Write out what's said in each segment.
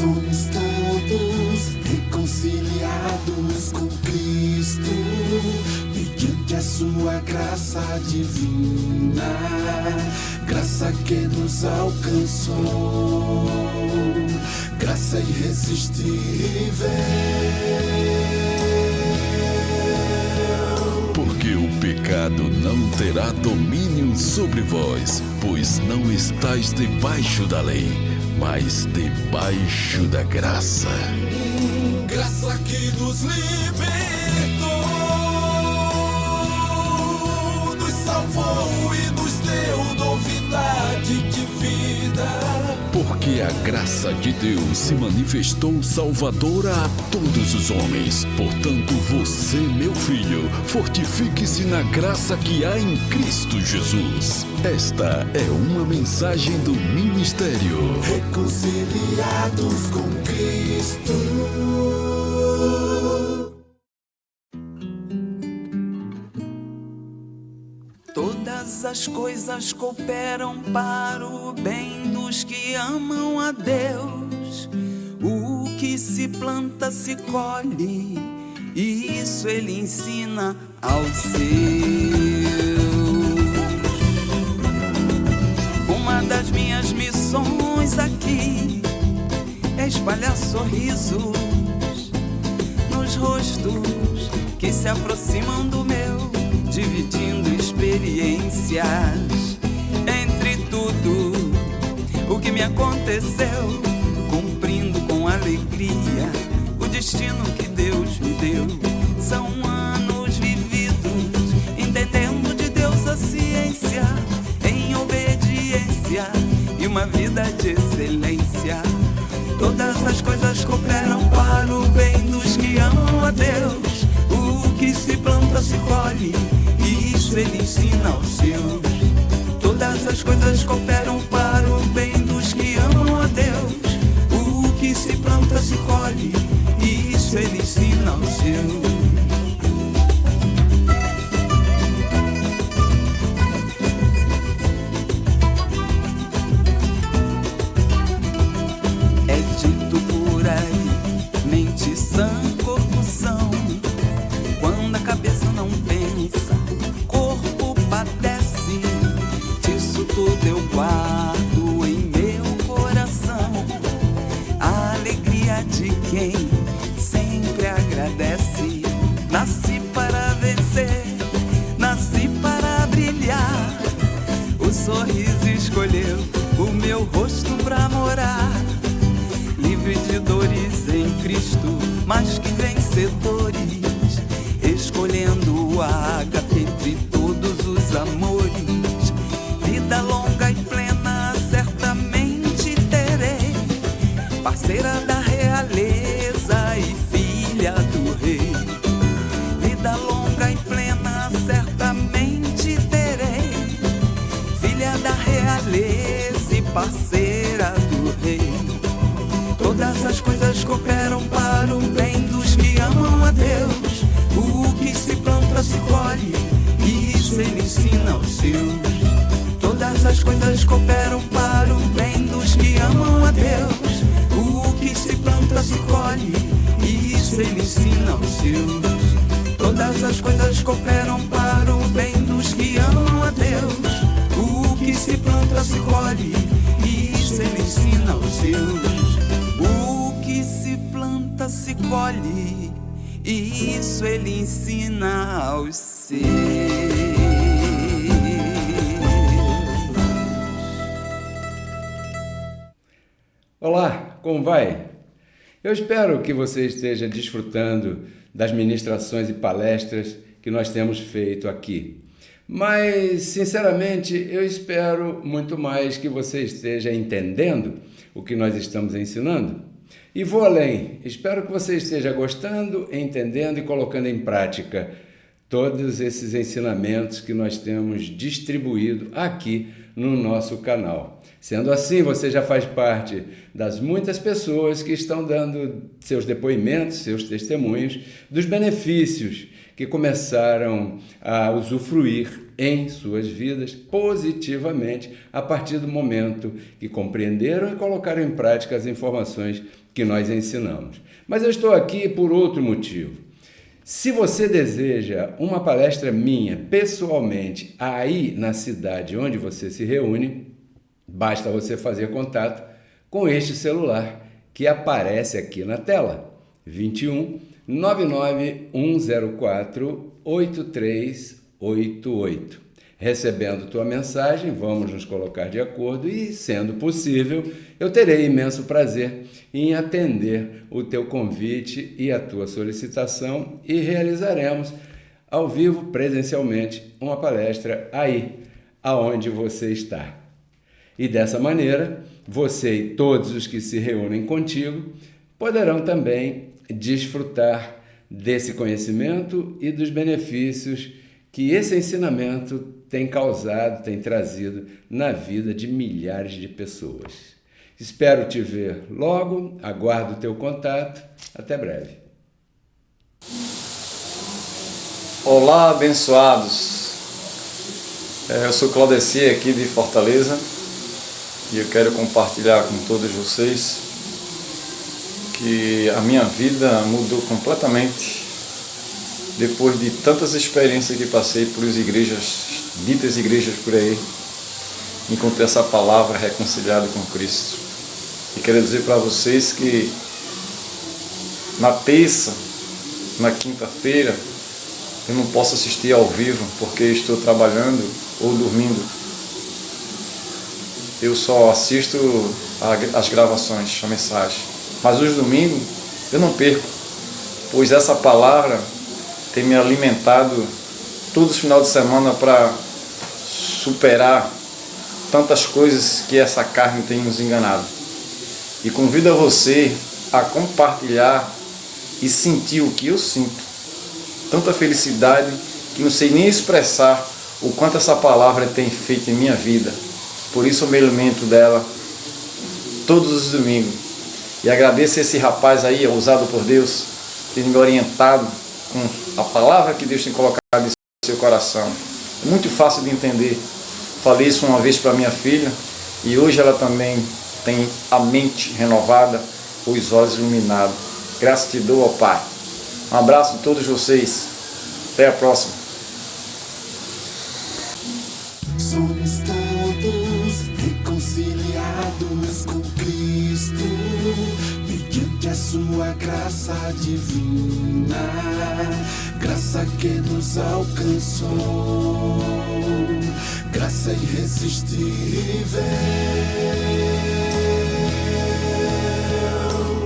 somos todos reconciliados com Cristo, mediante a sua graça divina, graça que nos alcançou, graça irresistível. Porque o pecado não terá domínio sobre vós, pois não estáis debaixo da lei, mas debaixo da graça. Graça que nos libertou, nos salvou e nos deu novidade de vida. Porque a graça de Deus se manifestou salvadora a todos os homens. Portanto, você, meu filho, fortifique-se na graça que há em Cristo Jesus. Esta é uma mensagem do ministério Reconciliados com Cristo. Todas as coisas cooperam para o bem dos que amam a Deus. O que se planta se colhe, e isso ele ensina aos seus. Uma das minhas missões aqui é espalhar sorrisos nos rostos que se aproximam do meu, dividindo experiências. Entre tudo o que me aconteceu, cumprindo com alegria o destino que Deus me deu. São anos vividos, entendendo de Deus a ciência, em obediência e uma vida de excelência. Todas as coisas cooperam para o bem dos que amam a Deus. O que se planta se colhe, e isso ele ensina aos seus. Todas as coisas cooperam para o bem dos que amam a Deus. O que se planta se colhe, e isso ele ensina aos seus. É dito por aí, mente sã, corpo são. Quando a cabeça não pensa, corpo padece. Disso tudo eu guardo em meu coração a alegria de quem sempre agradece. Nasci para vencer, nasci para brilhar. O sorriso escolheu o meu rosto pra morar. Livre de dores em Cristo, mais que vencedores, escolhendo o ágape entre todos os amores. Vida longa e plena certamente terei, parceira da realeza e filha do rei. Vida longa e plena certamente terei, filha da realeza e parceira do rei. Todas as coisas cooperam para o bem dos que amam a Deus. O que se planta se colhe, e isso ele ensina aos seus. Todas as coisas cooperam para o bem dos que amam a Deus. O que se planta se colhe, e isso ele ensina aos seus. Todas as coisas cooperam para o bem dos que amam a Deus. O que se planta se colhe, e isso ele ensina aos seus. O que se planta se colhe, e isso ele ensina aos seus. Olá, como vai? Eu espero que você esteja desfrutando das ministrações e palestras que nós temos feito aqui. Mas, sinceramente, eu espero muito mais que você esteja entendendo o que nós estamos ensinando. E vou além, espero que você esteja gostando, entendendo e colocando em prática todos esses ensinamentos que nós temos distribuído aqui no nosso canal. Sendo assim, você já faz parte das muitas pessoas que estão dando seus depoimentos, seus testemunhos dos benefícios que começaram a usufruir em suas vidas positivamente a partir do momento que compreenderam e colocaram em prática as informações que nós ensinamos. Mas eu estou aqui por outro motivo. Se você deseja uma palestra minha pessoalmente aí na cidade onde você se reúne, basta você fazer contato com este celular que aparece aqui na tela, 21 99 104 8388. Recebendo tua mensagem, vamos nos colocar de acordo e, sendo possível, eu terei imenso prazer em atender o teu convite e a tua solicitação e realizaremos ao vivo, presencialmente, uma palestra aí, aonde você está. E dessa maneira, você e todos os que se reúnem contigo poderão também desfrutar desse conhecimento e dos benefícios que esse ensinamento tem causado, tem trazido na vida de milhares de pessoas. Espero te ver logo, aguardo o teu contato. Até breve. Olá, abençoados. Eu sou Claudeci aqui de Fortaleza e eu quero compartilhar com todos vocês que a minha vida mudou completamente depois de tantas experiências que passei por ditas igrejas por aí. Encontrei essa palavra reconciliado com Cristo. E quero dizer para vocês que na terça, na quinta-feira, eu não posso assistir ao vivo porque estou trabalhando ou dormindo. Eu só assisto as gravações, a mensagem. Mas os domingos eu não perco, pois essa palavra tem me alimentado todos os finais de semana para superar tantas coisas que essa carne tem nos enganado. E convido a você a compartilhar e sentir o que eu sinto. Tanta felicidade que não sei nem expressar o quanto essa palavra tem feito em minha vida. Por isso eu me alimento dela todos os domingos. E agradeço a esse rapaz aí, usado por Deus, ter me orientado com a palavra que Deus tem colocado em seu coração. É muito fácil de entender. Falei isso uma vez para minha filha e hoje ela também tem a mente renovada, os olhos iluminados. Graças te dou, ó Pai. Um abraço a todos vocês. Até a próxima. Somos todos reconciliados com Cristo, mediante a sua graça divina, graça que nos alcançou, graça irresistível.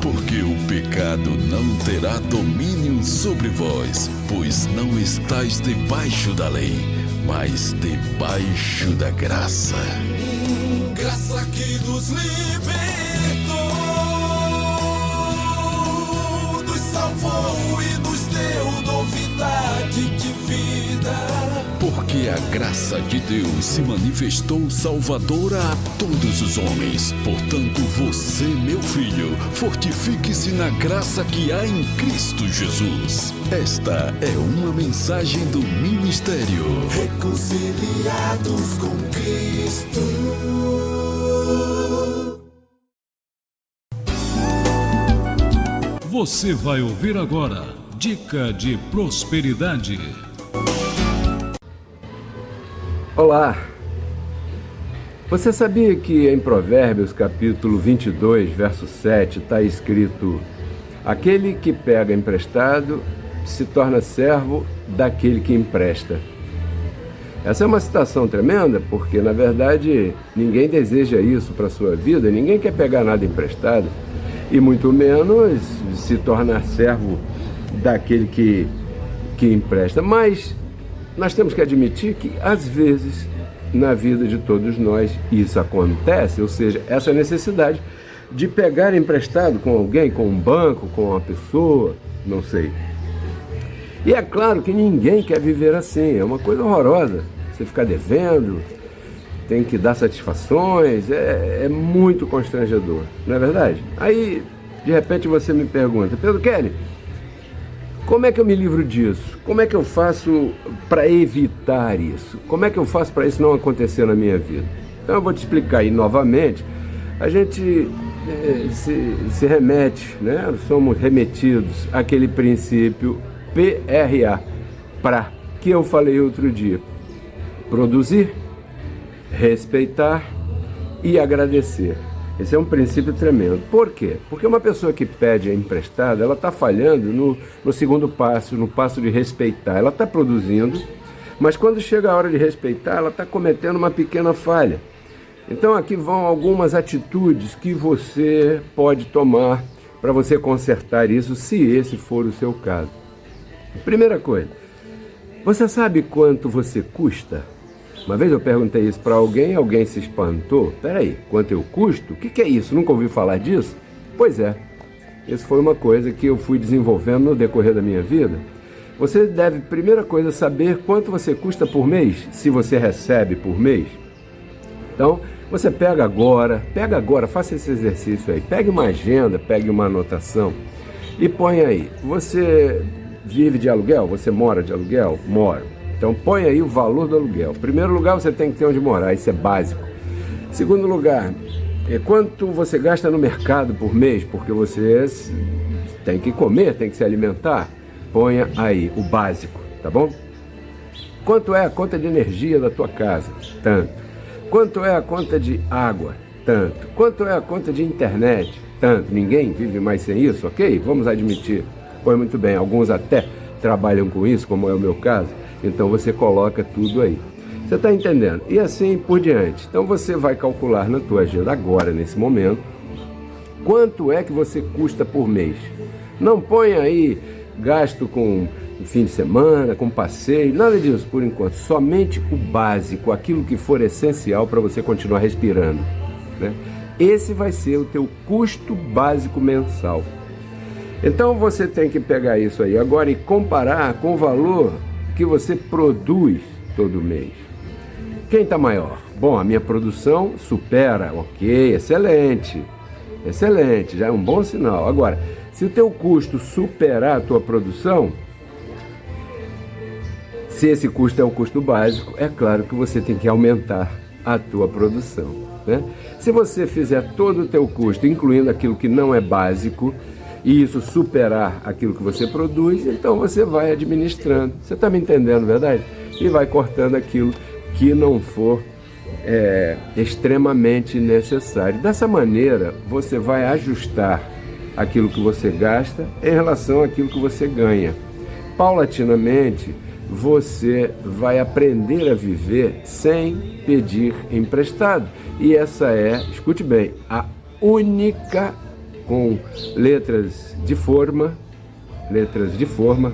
Porque o pecado não terá domínio sobre vós, pois não estáis debaixo da lei, mas debaixo da graça. Graça que nos libertou, nos salvou e nos deu novidade de vida. Porque a graça de Deus se manifestou salvadora a todos os homens. Portanto, você, meu filho, fortifique-se na graça que há em Cristo Jesus. Esta é uma mensagem do ministério Reconciliados com Cristo. Você vai ouvir agora Dica de Prosperidade. Olá! Você sabia que em Provérbios capítulo 22, verso 7, está escrito: aquele que pega emprestado se torna servo daquele que empresta. Essa é uma citação tremenda, porque na verdade ninguém deseja isso para a sua vida, ninguém quer pegar nada emprestado, e muito menos se tornar servo daquele que empresta. Mas nós temos que admitir que às vezes na vida de todos nós isso acontece, ou seja, essa necessidade de pegar emprestado com alguém, com um banco, com uma pessoa, não sei. E é claro que ninguém quer viver assim, é uma coisa horrorosa. Você ficar devendo, tem que dar satisfações, é muito constrangedor, não é verdade? Aí, de repente, você me pergunta: Pedro Kelly, Como é que eu me livro disso? Como é que eu faço para evitar isso? Como é que eu faço para isso não acontecer na minha vida? Então eu vou te explicar aí novamente. A gente se remete, né? Somos remetidos àquele princípio PRA, para, que eu falei outro dia. Produzir, respeitar e agradecer. Esse é um princípio tremendo. Por quê? Porque uma pessoa que pede emprestado, ela está falhando no segundo passo, no passo de respeitar. Ela está produzindo, mas quando chega a hora de respeitar, ela está cometendo uma pequena falha. Então aqui vão algumas atitudes que você pode tomar para você consertar isso, se esse for o seu caso. Primeira coisa, você sabe quanto você custa? Uma vez eu perguntei isso para alguém se espantou. Peraí, quanto eu custo? O que é isso? Nunca ouvi falar disso? Pois é, isso foi uma coisa que eu fui desenvolvendo no decorrer da minha vida. Você deve, primeira coisa, saber quanto você custa por mês, se você recebe por mês. Então, você pega agora, faça esse exercício aí. Pegue uma agenda, pegue uma anotação e põe aí. Você vive de aluguel? Você mora de aluguel? Moro. Então põe aí o valor do aluguel. Em primeiro lugar, você tem que ter onde morar, isso é básico. Em segundo lugar, quanto você gasta no mercado por mês, porque você tem que comer, tem que se alimentar. Ponha aí o básico, tá bom? Quanto é a conta de energia da tua casa? Tanto. Quanto é a conta de água? Tanto. Quanto é a conta de internet? Tanto. Ninguém vive mais sem isso, ok? Vamos admitir. Pois muito bem, alguns até trabalham com isso, como é o meu caso. Então você coloca tudo aí. Você está entendendo? E assim por diante. Então você vai calcular na tua agenda agora, nesse momento, quanto é que você custa por mês. Não põe aí gasto com fim de semana, com passeio, nada disso por enquanto. Somente o básico, aquilo que for essencial para você continuar respirando, né? Esse vai ser o teu custo básico mensal. Então você tem que pegar isso aí agora e comparar com o valor que você produz todo mês. Quem está maior? Bom, a minha produção supera, ok, excelente, já é um bom sinal. Agora, se o teu custo superar a tua produção, se esse custo é um custo básico, é claro que você tem que aumentar a tua produção, né? Se você fizer todo o teu custo, incluindo aquilo que não é básico, e isso superar aquilo que você produz, então você vai administrando. Você está me entendendo, verdade? E vai cortando aquilo que não for extremamente necessário. Dessa maneira, você vai ajustar aquilo que você gasta em relação àquilo que você ganha. Paulatinamente, você vai aprender a viver sem pedir emprestado. E essa é, escute bem, a única, com letras de forma,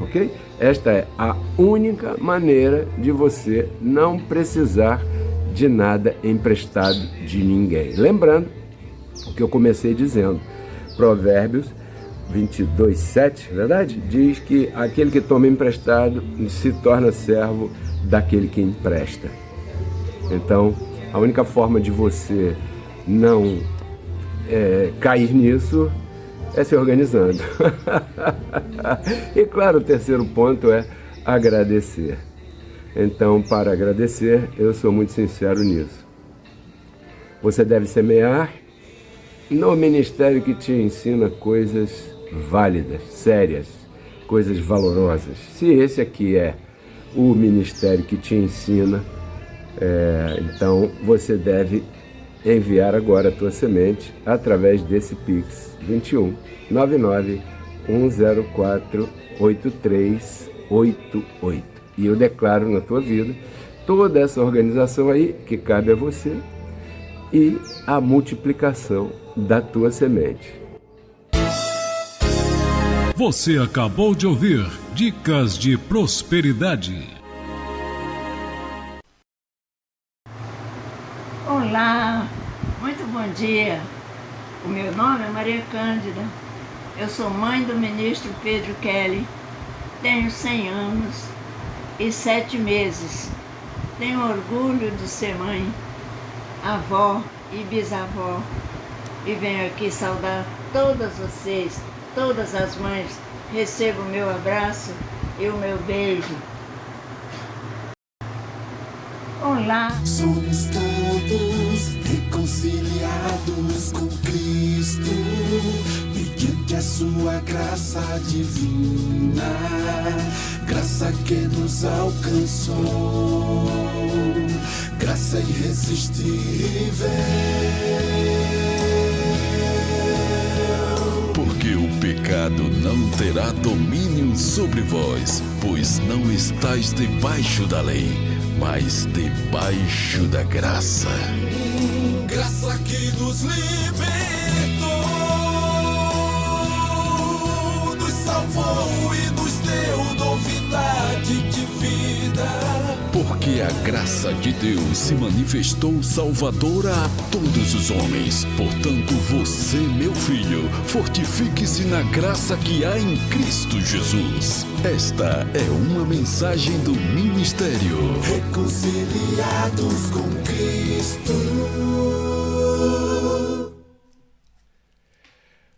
ok? Esta é a única maneira de você não precisar de nada emprestado de ninguém. Lembrando o que eu comecei dizendo, Provérbios 22:7, verdade? Diz que aquele que toma emprestado se torna servo daquele que empresta. Então, a única forma de você não cair nisso é se organizando. E claro, o terceiro ponto é agradecer. Então, para agradecer, eu sou muito sincero nisso. Você deve semear no ministério que te ensina coisas válidas, sérias, coisas valorosas. Se esse aqui é o ministério que te ensina, então você deve enviar agora a tua semente através desse Pix 21 99 104 8388. E eu declaro na tua vida toda essa organização aí que cabe a você e a multiplicação da tua semente. Você acabou de ouvir Dicas de Prosperidade. Olá, muito bom dia. O meu nome é Maria Cândida. Eu sou mãe do ministro Pedro Kelly. Tenho 100 anos e 7 meses. Tenho orgulho de ser mãe, avó e bisavó. E venho aqui saudar todas vocês todas as mães recebam o meu abraço e o meu beijo. Olá! Somos todos reconciliados com Cristo, mediante a sua graça divina, graça que nos alcançou, graça irresistível. Porque o pecado não terá domínio sobre vós, pois não estáis debaixo da lei, mas debaixo da graça. Graça que nos libertou, nos salvou e nos deu novidade de vida. Porque a graça de Deus se manifestou salvadora a todos os homens. Portanto, você, meu filho, fortifique-se na graça que há em Cristo Jesus. Esta é uma mensagem do ministério Reconciliados com Cristo.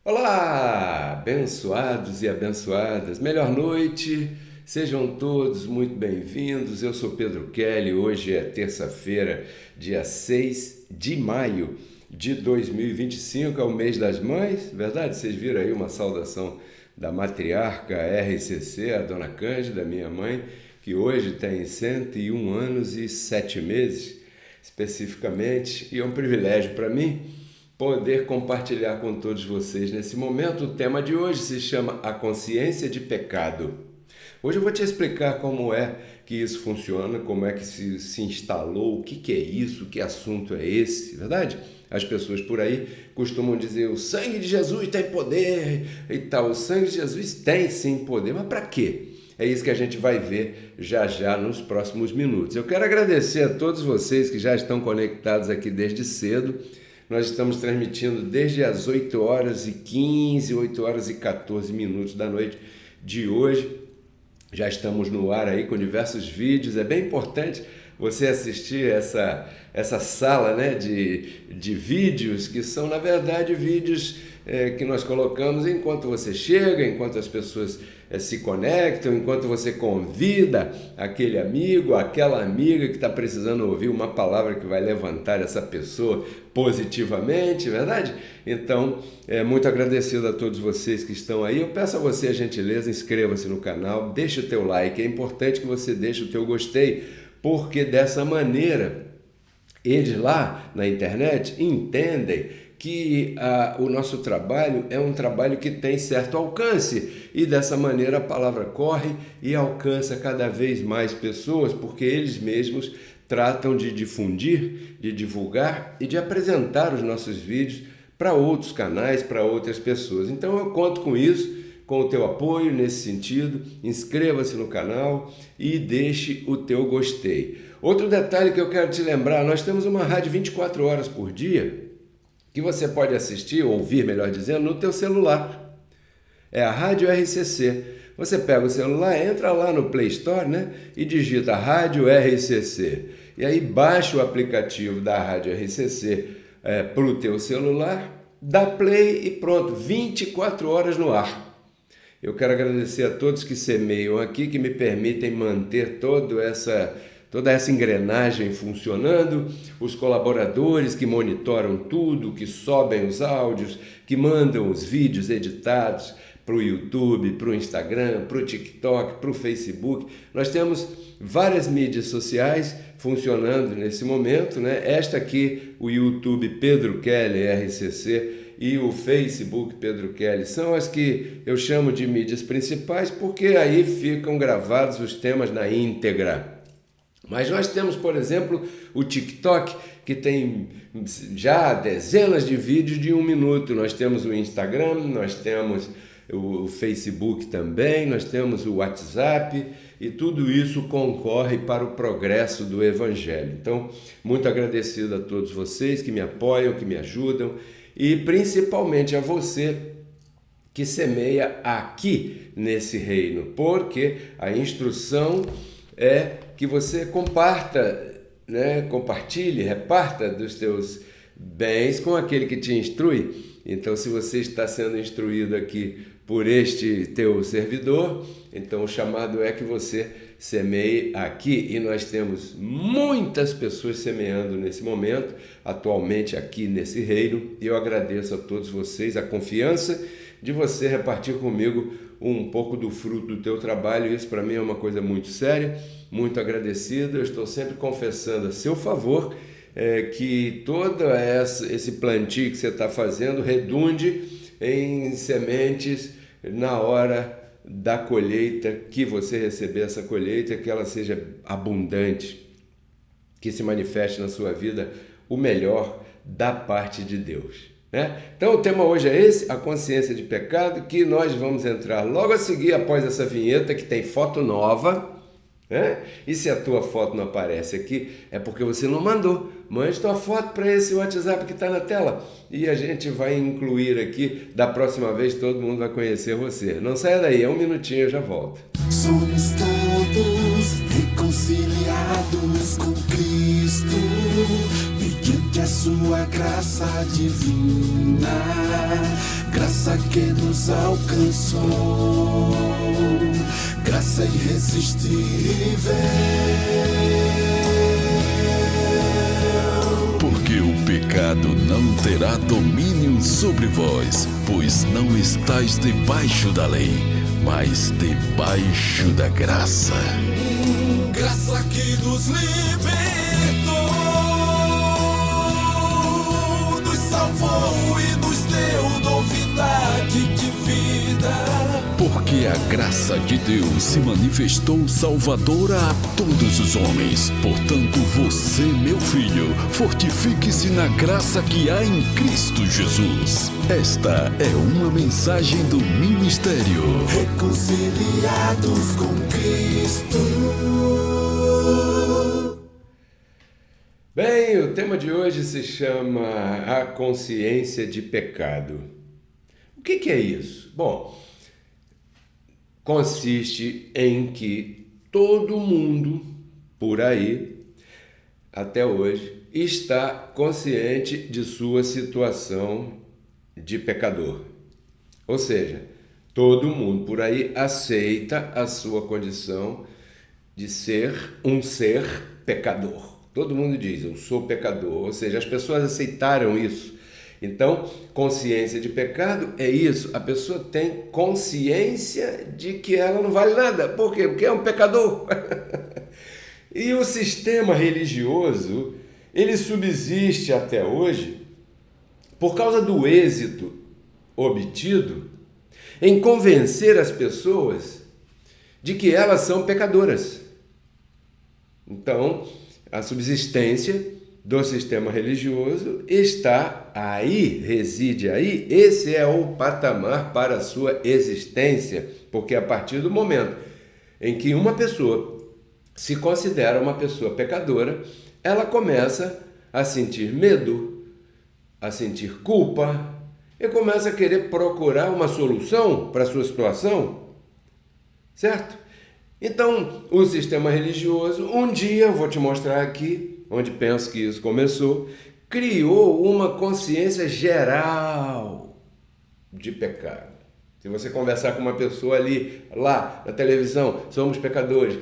Olá, abençoados e abençoadas. Melhor noite. Sejam todos muito bem-vindos. Eu sou Pedro Kelly. Hoje é terça-feira, dia 6 de maio de 2025, é o mês das mães. Verdade? Vocês viram aí uma saudação da matriarca RCC, a dona Cândida, minha mãe, que hoje tem 101 anos e 7 meses, especificamente, e é um privilégio para mim poder compartilhar com todos vocês nesse momento. O tema de hoje se chama A Consciência de Pecado. Hoje eu vou te explicar como é que isso funciona, como é que se instalou, o que é isso, que assunto é esse, verdade? As pessoas por aí costumam dizer: o sangue de Jesus tem poder e tal. O sangue de Jesus tem sim poder, mas para quê? É isso que a gente vai ver já já nos próximos minutos. Eu quero agradecer a todos vocês que já estão conectados aqui desde cedo. Nós estamos transmitindo desde as 8h15, 8h14 da noite de hoje. Já estamos no ar aí com diversos vídeos. É bem importante você assistir essa sala, né, de vídeos, que são, na verdade, vídeos que nós colocamos enquanto você chega, enquanto as pessoas se conectam, enquanto você convida aquele amigo, aquela amiga que está precisando ouvir uma palavra que vai levantar essa pessoa positivamente, verdade? Então, muito agradecido a todos vocês que estão aí. Eu peço a você a gentileza, inscreva-se no canal, deixe o teu like. É importante que você deixe o teu gostei, porque dessa maneira eles lá na internet entendem que o nosso trabalho é um trabalho que tem certo alcance, e dessa maneira a palavra corre e alcança cada vez mais pessoas, porque eles mesmos tratam de difundir, de divulgar e de apresentar os nossos vídeos para outros canais, para outras pessoas. Então eu conto com isso, com o teu apoio nesse sentido. Inscreva-se no canal e deixe o teu gostei. Outro detalhe que eu quero te lembrar: nós temos uma rádio 24 horas por dia, que você pode assistir, ou ouvir, melhor dizendo, no teu celular. É a Rádio RCC. Você pega o celular, entra lá no Play Store, né, e digita Rádio RCC. E aí baixa o aplicativo da Rádio RCC para o teu celular, dá play e pronto, 24 horas no ar. Eu quero agradecer a todos que semeiam aqui, que me permitem manter toda essa engrenagem funcionando, os colaboradores que monitoram tudo, que sobem os áudios, que mandam os vídeos editados para o YouTube, para o Instagram, para o TikTok, para o Facebook. Nós temos várias mídias sociais funcionando nesse momento, né? Esta aqui, o YouTube Pedro Kelly RCC, e o Facebook Pedro Kelly, são as que eu chamo de mídias principais, porque aí ficam gravados os temas na íntegra. Mas nós temos, por exemplo, o TikTok, que tem já dezenas de vídeos de 1 minuto. Nós temos o Instagram, nós temos o Facebook também, nós temos o WhatsApp, e tudo isso concorre para o progresso do Evangelho. Então, muito agradecido a todos vocês que me apoiam, que me ajudam, e principalmente a você que semeia aqui nesse reino, porque a instrução é que você compartilhe, reparta dos teus bens com aquele que te instrui. Então, se você está sendo instruído aqui por este teu servidor. Então o chamado é que você semeie aqui, e nós temos muitas pessoas semeando nesse momento, atualmente aqui nesse reino, e eu agradeço a todos vocês a confiança de você repartir comigo um pouco do fruto do teu trabalho. Isso para mim é uma coisa muito séria, muito agradecido. Eu estou sempre confessando a seu favor que todo esse plantio que você está fazendo redunde em sementes na hora da colheita, que você receber essa colheita, que ela seja abundante, que se manifeste na sua vida o melhor da parte de Deus, né? Então o tema hoje é esse, a consciência de pecado, que nós vamos entrar logo a seguir após essa vinheta, que tem foto nova, né? E se a tua foto não aparece aqui, é porque você não mandou. Mande tua foto para esse WhatsApp que está na tela e a gente vai incluir aqui. Da próxima vez todo mundo vai conhecer você. Não saia daí, é um minutinho, eu já volto. Somos todos reconciliados com Cristo, mediante a sua graça divina, graça que nos alcançou, graça irresistível. Porque o pecado não terá domínio sobre vós, pois não estáis debaixo da lei, mas debaixo da graça. Graça que nos libertou, nos salvou e nos deu novidade de vida. Porque a graça de Deus se manifestou salvadora a todos os homens. Portanto, você, meu filho, fortifique-se na graça que há em Cristo Jesus. Esta é uma mensagem do ministério Reconciliados com Cristo. Bem, o tema de hoje se chama a consciência de pecado. O que é isso? Bom, consiste em que todo mundo por aí, até hoje, está consciente de sua situação de pecador. Ou seja, todo mundo por aí aceita a sua condição de ser um ser pecador. Todo mundo diz, eu sou pecador. Ou seja, as pessoas aceitaram isso. Então, consciência de pecado é isso. A pessoa tem consciência de que ela não vale nada. Por quê? Porque é um pecador. E o sistema religioso, ele subsiste até hoje por causa do êxito obtido em convencer as pessoas de que elas são pecadoras. Então, a subsistência do sistema religioso está aí, reside aí. Esse é o patamar para a sua existência, porque a partir do momento em que uma pessoa se considera uma pessoa pecadora, ela começa a sentir medo, a sentir culpa e começa a querer procurar uma solução para a sua situação, certo? Então, o sistema religioso, um dia, eu vou te mostrar aqui, onde penso que isso começou, criou uma consciência geral de pecado. Se você conversar com uma pessoa ali, lá na televisão, somos pecadores,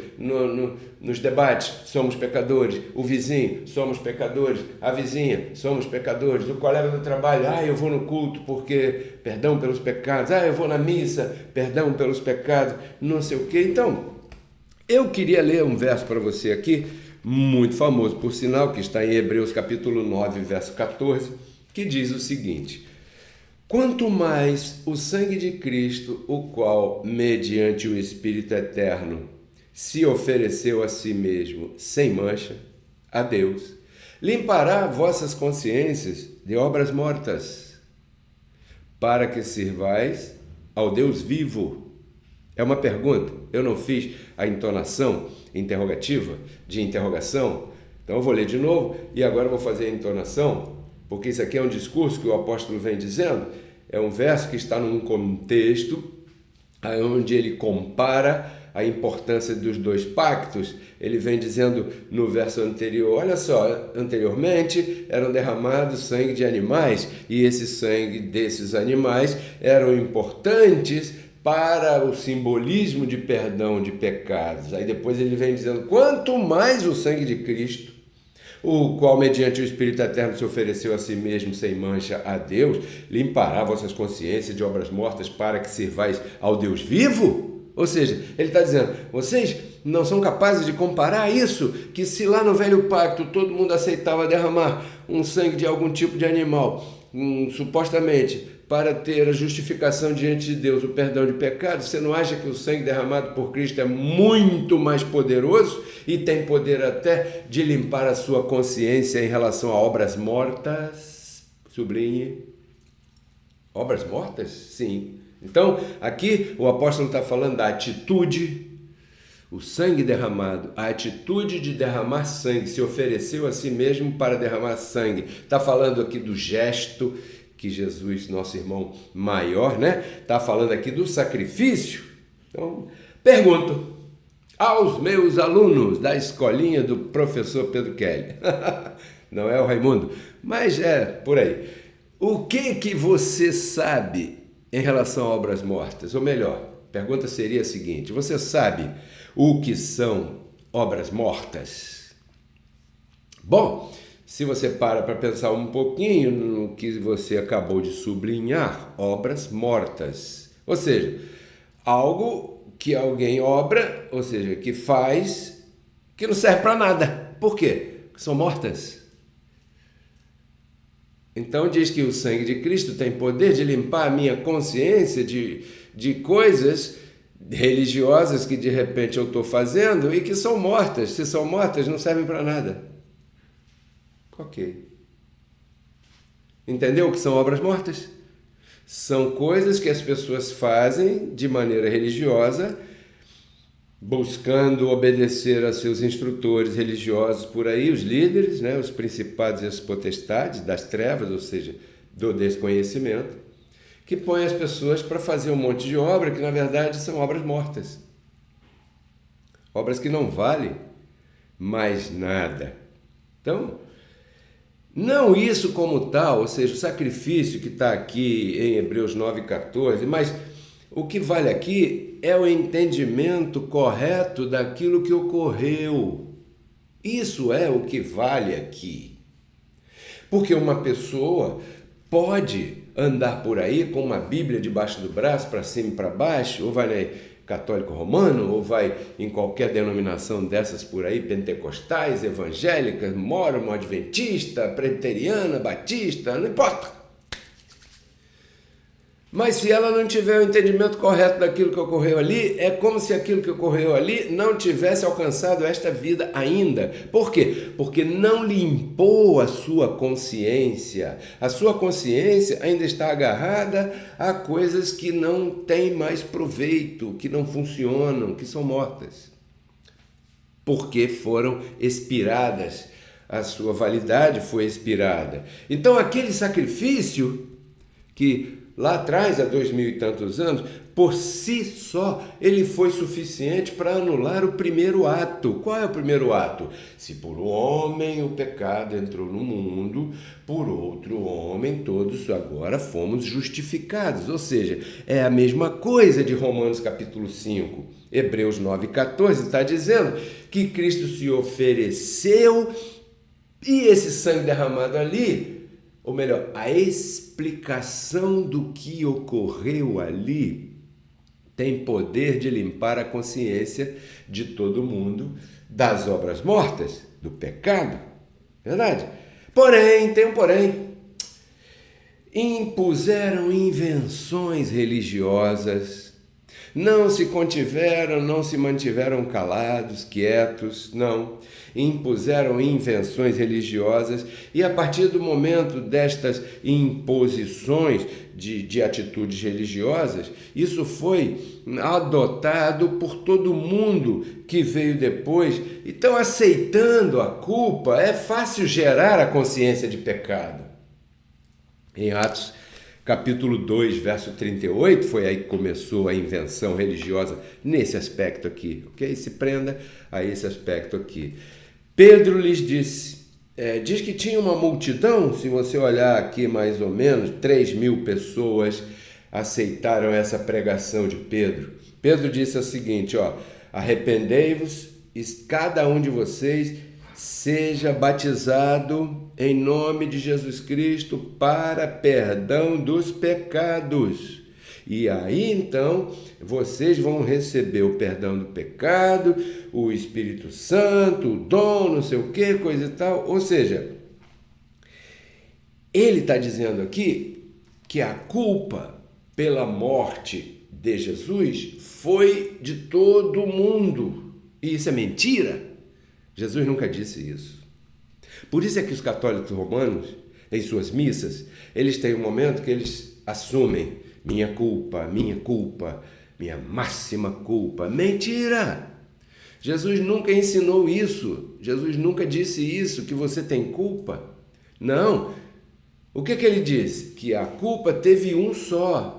nos debates, somos pecadores, o vizinho, somos pecadores, a vizinha, somos pecadores, o colega do trabalho, eu vou no culto porque perdão pelos pecados, eu vou na missa, perdão pelos pecados, não sei o quê. Então, eu queria ler um verso para você aqui, muito famoso, por sinal, que está em Hebreus capítulo 9, verso 14, que diz o seguinte: quanto mais o sangue de Cristo, o qual, mediante o Espírito eterno, se ofereceu a si mesmo sem mancha, a Deus, limpará vossas consciências de obras mortas, para que sirvais ao Deus vivo. É uma pergunta, eu não fiz a entonação interrogativa de interrogação, então eu vou ler de novo e agora eu vou fazer a entonação, porque isso aqui é um discurso que o apóstolo vem dizendo, é um verso que está num contexto onde ele compara a importância dos dois pactos, ele vem dizendo no verso anterior, olha só, anteriormente eram derramados sangue de animais, e esse sangue desses animais eram importantes para o simbolismo de perdão de pecados. Aí depois ele vem dizendo, quanto mais o sangue de Cristo, o qual mediante o Espírito Eterno se ofereceu a si mesmo sem mancha a Deus, limpará vossas consciências de obras mortas para que sirvais ao Deus vivo? Ou seja, ele está dizendo, vocês não são capazes de comparar isso, que se lá no velho pacto todo mundo aceitava derramar um sangue de algum tipo de animal, supostamente para ter a justificação diante de Deus, o perdão de pecados, você não acha que o sangue derramado por Cristo é muito mais poderoso e tem poder até de limpar a sua consciência em relação a obras mortas? Sublinhe. Obras mortas? Sim. Então, aqui o apóstolo está falando da atitude, o sangue derramado, a atitude de derramar sangue, se ofereceu a si mesmo para derramar sangue. Está falando aqui do gesto que Jesus, nosso irmão maior, né? Está falando aqui do sacrifício. Então, pergunto aos meus alunos da escolinha do professor Pedro Kelly, não é o Raimundo, mas é por aí. O que você sabe em relação a obras mortas? Ou melhor, a pergunta seria a seguinte, você sabe o que são obras mortas? Bom, se você para pensar um pouquinho no que você acabou de sublinhar, obras mortas, ou seja, algo que alguém obra, ou seja, que faz, que não serve para nada. Por quê? Porque são mortas. Então diz que o sangue de Cristo tem poder de limpar a minha consciência de coisas religiosas que de repente eu estou fazendo e que são mortas. Se são mortas, não servem para nada. Ok. Entendeu o que são obras mortas? São coisas que as pessoas fazem de maneira religiosa, buscando obedecer a seus instrutores religiosos por aí, os líderes, né, os principados e as potestades das trevas, ou seja, do desconhecimento, que põem as pessoas para fazer um monte de obra que, na verdade, são obras mortas. Obras que não valem mais nada. Então, não isso como tal, ou seja, o sacrifício que está aqui em Hebreus 9,14, mas o que vale aqui é o entendimento correto daquilo que ocorreu. Isso é o que vale aqui. Porque uma pessoa pode andar por aí com uma Bíblia debaixo do braço, para cima e para baixo, ou vai na católico romano, ou vai em qualquer denominação dessas por aí, pentecostais, evangélicas, mórmon, adventista, presbiteriana, batista, não importa. Mas se ela não tiver o entendimento correto daquilo que ocorreu ali, é como se aquilo que ocorreu ali não tivesse alcançado esta vida ainda. Por quê? Porque não limpou a sua consciência. A sua consciência ainda está agarrada a coisas que não têm mais proveito, que não funcionam, que são mortas. Porque foram expiradas. A sua validade foi expirada. Então aquele sacrifício que lá atrás, há 2000 e tantos anos, por si só, ele foi suficiente para anular o primeiro ato. Qual é o primeiro ato? Se por um homem o pecado entrou no mundo, por outro homem todos agora fomos justificados. Ou seja, é a mesma coisa de Romanos capítulo 5. Hebreus 9,14 está dizendo que Cristo se ofereceu e esse sangue derramado ali, ou melhor, a explicação do que ocorreu ali tem poder de limpar a consciência de todo mundo das obras mortas, do pecado. Verdade? Porém, tem um porém. Impuseram invenções religiosas, não se contiveram, não se mantiveram calados, quietos, não. Impuseram invenções religiosas e a partir do momento destas imposições de atitudes religiosas, isso foi adotado por todo mundo que veio depois. Então, aceitando a culpa, é fácil gerar a consciência de pecado. Em Atos capítulo 2, verso 38, foi aí que começou a invenção religiosa nesse aspecto aqui, ok? Se prenda a esse aspecto aqui. Pedro lhes disse, diz que tinha uma multidão, se você olhar aqui mais ou menos, 3.000 pessoas aceitaram essa pregação de Pedro. Pedro disse o seguinte, arrependei-vos e cada um de vocês seja batizado em nome de Jesus Cristo para perdão dos pecados. E aí, então, vocês vão receber o perdão do pecado, o Espírito Santo, o dom, não sei o que, coisa e tal. Ou seja, ele está dizendo aqui que a culpa pela morte de Jesus foi de todo mundo. E isso é mentira. Jesus nunca disse isso. Por isso é que os católicos romanos, em suas missas, eles têm um momento que eles assumem minha culpa, minha máxima culpa. Mentira! Jesus nunca ensinou isso. Jesus nunca disse isso, que você tem culpa. Não. O que ele disse? Que a culpa teve um só.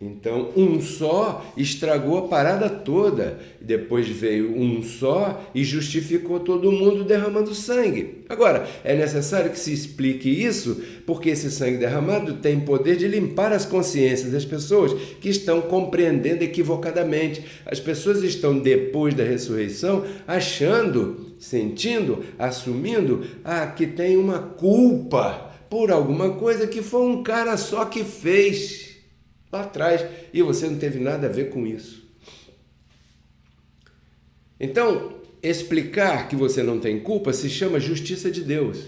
Então, um só estragou a parada toda. Depois veio um só e justificou todo mundo derramando sangue. Agora, é necessário que se explique isso, porque esse sangue derramado tem poder de limpar as consciências das pessoas que estão compreendendo equivocadamente. As pessoas estão, depois da ressurreição, achando, sentindo, assumindo que tem uma culpa por alguma coisa que foi um cara só que fez lá atrás, e você não teve nada a ver com isso. Então, explicar que você não tem culpa se chama justiça de Deus.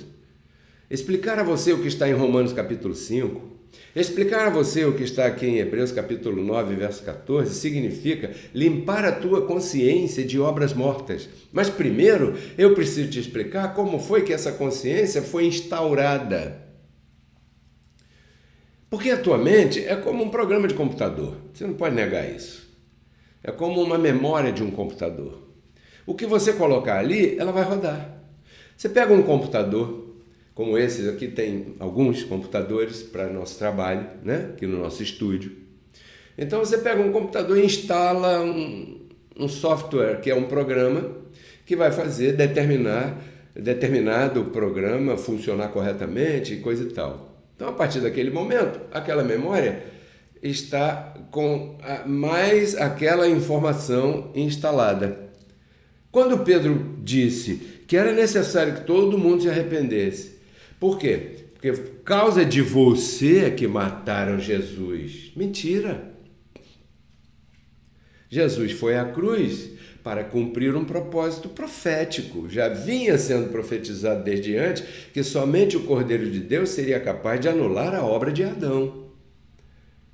Explicar a você o que está em Romanos capítulo 5, explicar a você o que está aqui em Hebreus capítulo 9, verso 14, significa limpar a tua consciência de obras mortas. Mas primeiro, eu preciso te explicar como foi que essa consciência foi instaurada. Porque a tua mente é como um programa de computador, você não pode negar isso. É como uma memória de um computador. O que você colocar ali, ela vai rodar. Você pega um computador, como esse aqui, tem alguns computadores para nosso trabalho, né? Aqui no nosso estúdio. Então você pega um computador e instala um software, que é um programa, que vai fazer determinado programa funcionar corretamente e coisa e tal. Então, a partir daquele momento, aquela memória está com mais aquela informação instalada. Quando Pedro disse que era necessário que todo mundo se arrependesse, por quê? Porque por causa de você que mataram Jesus. Mentira! Jesus foi à cruz para cumprir um propósito profético. Já vinha sendo profetizado desde antes que somente o Cordeiro de Deus seria capaz de anular a obra de Adão.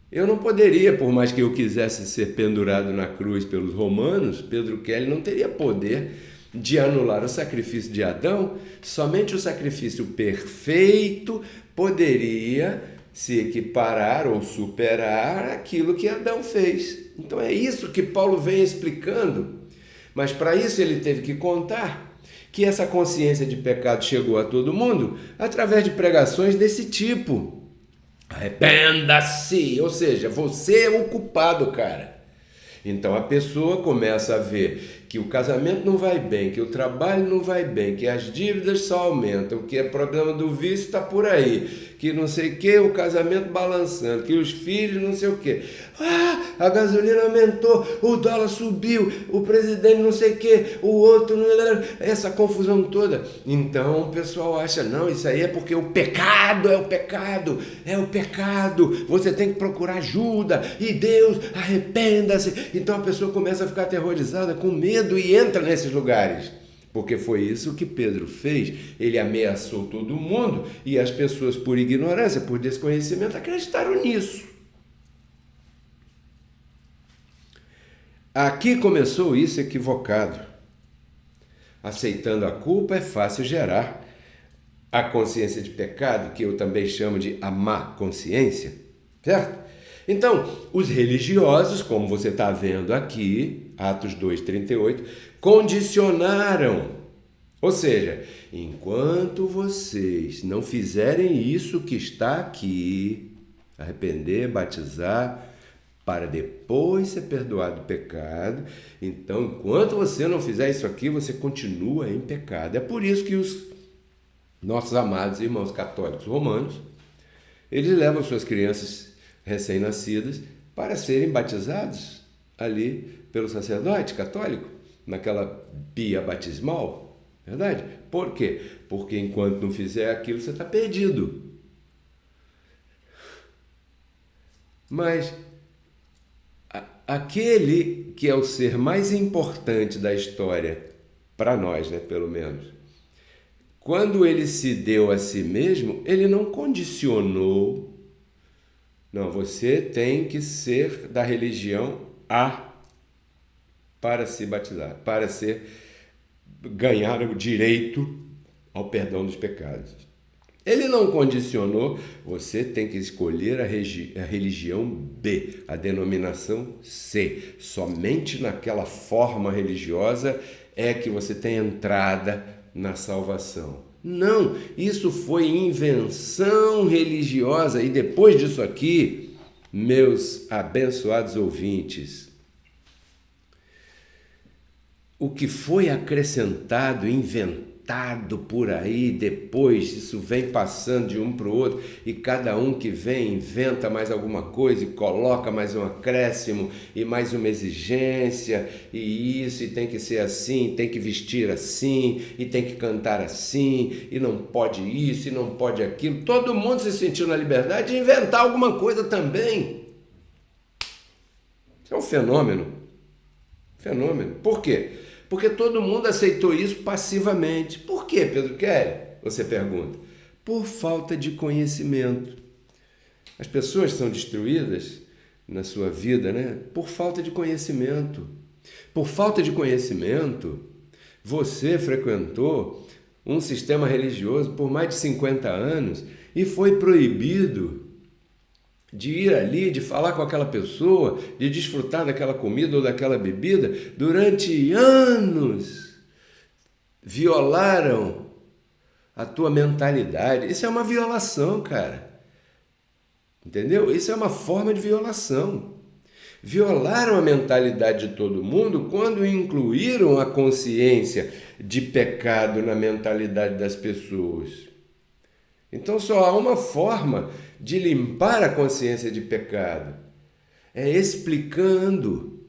Eu não poderia, por mais que eu quisesse ser pendurado na cruz pelos romanos, Pedro Kelly não teria poder de anular o sacrifício de Adão. Somente o sacrifício perfeito poderia se equiparar ou superar aquilo que Adão fez. Então é isso que Paulo vem explicando. Mas para isso ele teve que contar que essa consciência de pecado chegou a todo mundo através de pregações desse tipo. Arrependa-se, ou seja, você é o culpado, cara. Então a pessoa começa a ver que o casamento não vai bem, que o trabalho não vai bem, que as dívidas só aumentam, que o problema do vício está por aí, que não sei o que, o casamento balançando, que os filhos não sei o que. A gasolina aumentou, o dólar subiu, o presidente não sei o que, o outro, essa confusão toda. Então o pessoal acha, não, isso aí é porque o pecado é o pecado, você tem que procurar ajuda, e Deus, arrependa-se. Então a pessoa começa a ficar aterrorizada, com medo, e entra nesses lugares. Porque foi isso que Pedro fez. Ele ameaçou todo mundo e as pessoas, por ignorância, por desconhecimento, acreditaram nisso. Aqui começou isso equivocado. Aceitando a culpa é fácil gerar a consciência de pecado, que eu também chamo de a má consciência, certo? Então, os religiosos, como você está vendo aqui, Atos 2:38, condicionaram. Ou seja, enquanto vocês não fizerem isso que está aqui, Arrepender, batizar, para depois ser perdoado do pecado. Então, enquanto você não fizer isso aqui, você continua em pecado. É por isso que os nossos amados irmãos católicos romanos, eles levam suas crianças recém-nascidas para serem batizados ali pelo sacerdote católico, naquela pia batismal, verdade? Por quê? Porque enquanto não fizer aquilo, você está perdido. Mas aquele que é o ser mais importante da história, para nós, né, pelo menos, quando ele se deu a si mesmo, ele não condicionou. Não, você tem que ser da religião A para se batizar, para ganhar o direito ao perdão dos pecados. Ele não condicionou, você tem que escolher a religião B, a denominação C. Somente naquela forma religiosa é que você tem entrada na salvação. Não, isso foi invenção religiosa. E depois disso aqui, meus abençoados ouvintes, o que foi acrescentado, inventado por aí depois, isso vem passando de um para o outro, e cada um que vem inventa mais alguma coisa e coloca mais um acréscimo e mais uma exigência, e isso, e tem que ser assim, tem que vestir assim, e tem que cantar assim, e não pode isso, e não pode aquilo. Todo mundo se sentiu na liberdade de inventar alguma coisa também. Isso é um fenômeno. Fenômeno. Por quê? Porque todo mundo aceitou isso passivamente. Por quê, Pedro Kelly? Você pergunta. Por falta de conhecimento. As pessoas são destruídas na sua vida, né? Por falta de conhecimento. Por falta de conhecimento, você frequentou um sistema religioso por mais de 50 anos e foi proibido de ir ali, de falar com aquela pessoa, de desfrutar daquela comida ou daquela bebida, durante anos, violaram a tua mentalidade. Isso é uma violação, cara. Entendeu? Isso é uma forma de violação. Violaram a mentalidade de todo mundo quando incluíram a consciência de pecado na mentalidade das pessoas. Então só há uma forma de limpar a consciência de pecado. É explicando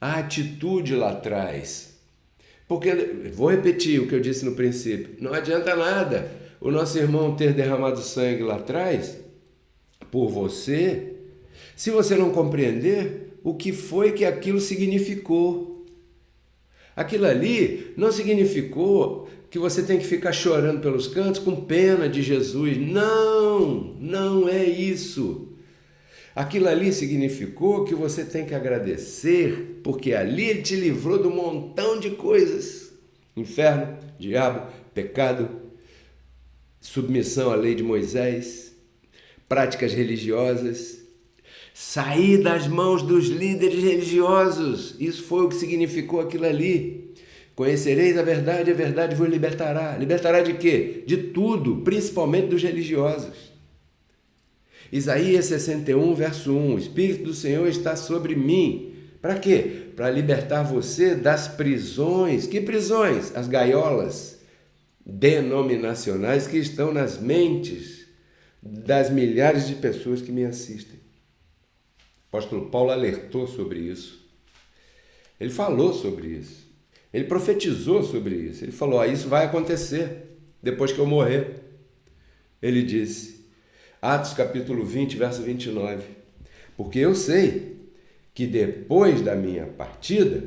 a atitude lá atrás. Porque, vou repetir o que eu disse no princípio, não adianta nada o nosso irmão ter derramado sangue lá atrás por você, se você não compreender o que foi que aquilo significou. Aquilo ali não significou que você tem que ficar chorando pelos cantos com pena de Jesus. Não, não é isso. Aquilo ali significou que você tem que agradecer, porque ali ele te livrou de um montão de coisas. Inferno, diabo, pecado, submissão à lei de Moisés, práticas religiosas, sair das mãos dos líderes religiosos. Isso foi o que significou aquilo ali. Conhecereis a verdade vos libertará. Libertará de quê? De tudo, principalmente dos religiosos. Isaías 61, verso 1. O Espírito do Senhor está sobre mim. Para quê? Para libertar você das prisões. Que prisões? As gaiolas denominacionais que estão nas mentes das milhares de pessoas que me assistem. O apóstolo Paulo alertou sobre isso. Ele falou sobre isso. Ele profetizou sobre isso. Ele falou, isso vai acontecer depois que eu morrer. Ele disse, Atos capítulo 20, verso 29. Porque eu sei que depois da minha partida,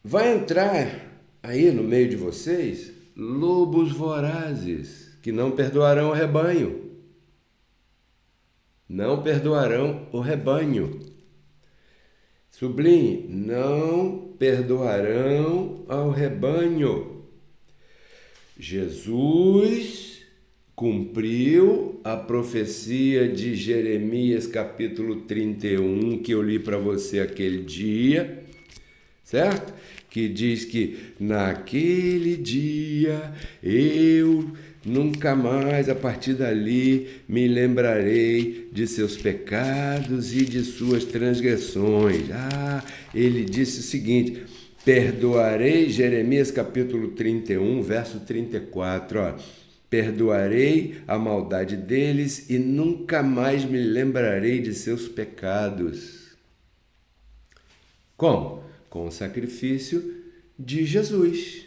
vai entrar aí no meio de vocês lobos vorazes, que não perdoarão o rebanho. Não perdoarão o rebanho. Sublinhe, não perdoarão ao rebanho. Jesus cumpriu a profecia de Jeremias capítulo 31, que eu li para você aquele dia, certo? Que diz que naquele dia eu nunca mais a partir dali me lembrarei de seus pecados e de suas transgressões. Ele disse o seguinte: perdoarei, Jeremias capítulo 31, verso 34, perdoarei a maldade deles e nunca mais me lembrarei de seus pecados. Como? Com o sacrifício de Jesus.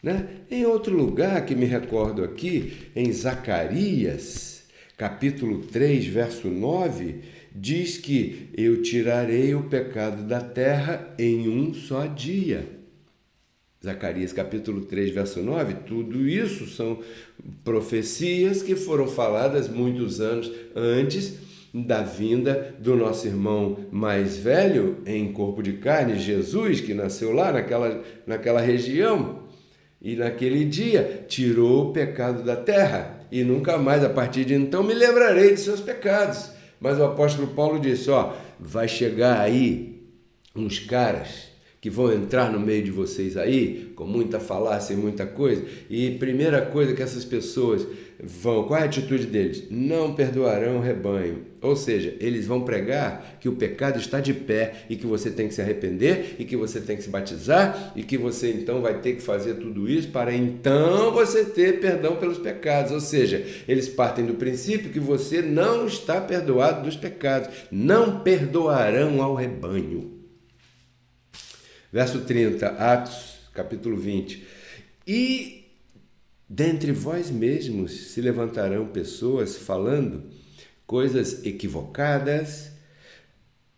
Né? Em outro lugar que me recordo aqui, em Zacarias, capítulo 3, verso 9, diz que eu tirarei o pecado da terra em um só dia. Zacarias capítulo 3, verso 9, tudo isso são profecias que foram faladas muitos anos antes da vinda do nosso irmão mais velho em corpo de carne, Jesus, que nasceu lá naquela região. E naquele dia tirou o pecado da terra e nunca mais, a partir de então, me lembrarei de seus pecados. Mas o apóstolo Paulo disse, vai chegar aí uns caras que vão entrar no meio de vocês aí, com muita falácia e muita coisa, e primeira coisa que essas pessoas vão, qual é a atitude deles? Não perdoarão o rebanho. Ou seja, eles vão pregar que o pecado está de pé e que você tem que se arrepender e que você tem que se batizar e que você então vai ter que fazer tudo isso para então você ter perdão pelos pecados. Ou seja, eles partem do princípio que você não está perdoado dos pecados, não perdoarão ao rebanho. Verso 30, Atos, capítulo 20. E dentre vós mesmos se levantarão pessoas falando coisas equivocadas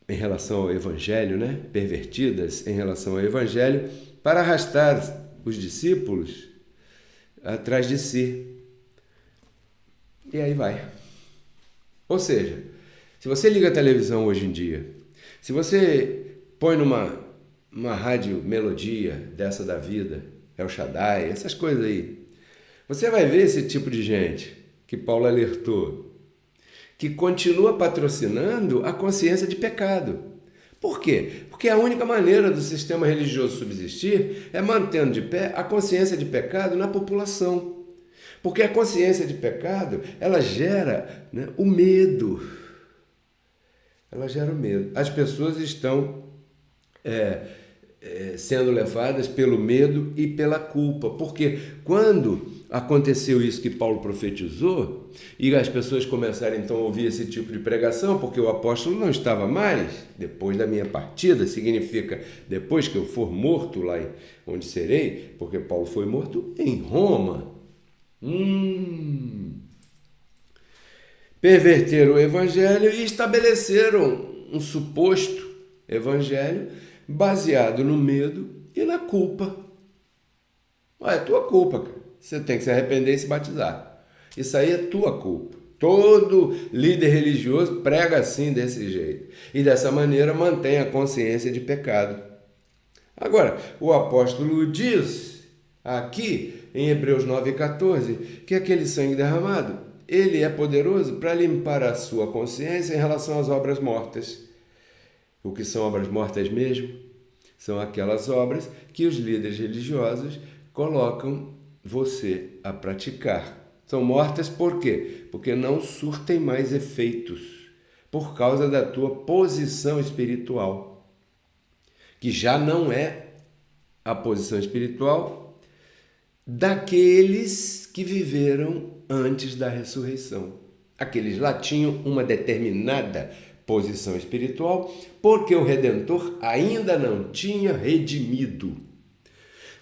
em relação ao Evangelho, pervertidas em relação ao Evangelho, para arrastar os discípulos atrás de si. E aí vai. Ou seja, se você liga a televisão hoje em dia, se você põe numa rádio melodia dessa da vida, El Shaddai, essas coisas aí, você vai ver esse tipo de gente que Paulo alertou, que continua patrocinando a consciência de pecado. Por quê? Porque a única maneira do sistema religioso subsistir é mantendo de pé a consciência de pecado na população. Porque a consciência de pecado, ela gera o medo. Ela gera o medo. As pessoas estão sendo levadas pelo medo e pela culpa. Porque quando aconteceu isso que Paulo profetizou e as pessoas começaram então a ouvir esse tipo de pregação, porque o apóstolo não estava mais, depois da minha partida, significa depois que eu for morto lá onde serei, porque Paulo foi morto em Roma. Perverteram o evangelho e estabeleceram um suposto evangelho baseado no medo e na culpa. É tua culpa, cara. Você tem que se arrepender e se batizar. Isso aí é tua culpa. Todo líder religioso prega assim, desse jeito. E dessa maneira mantém a consciência de pecado. Agora, o apóstolo diz aqui em Hebreus 9,14 que aquele sangue derramado, ele é poderoso para limpar a sua consciência em relação às obras mortas. O que são obras mortas mesmo? São aquelas obras que os líderes religiosos colocam você a praticar. São mortas por quê? Porque não surtem mais efeitos, por causa da tua posição espiritual, que já não é a posição espiritual daqueles que viveram antes da ressurreição. Aqueles lá tinham uma determinada posição espiritual, porque o Redentor ainda não tinha redimido.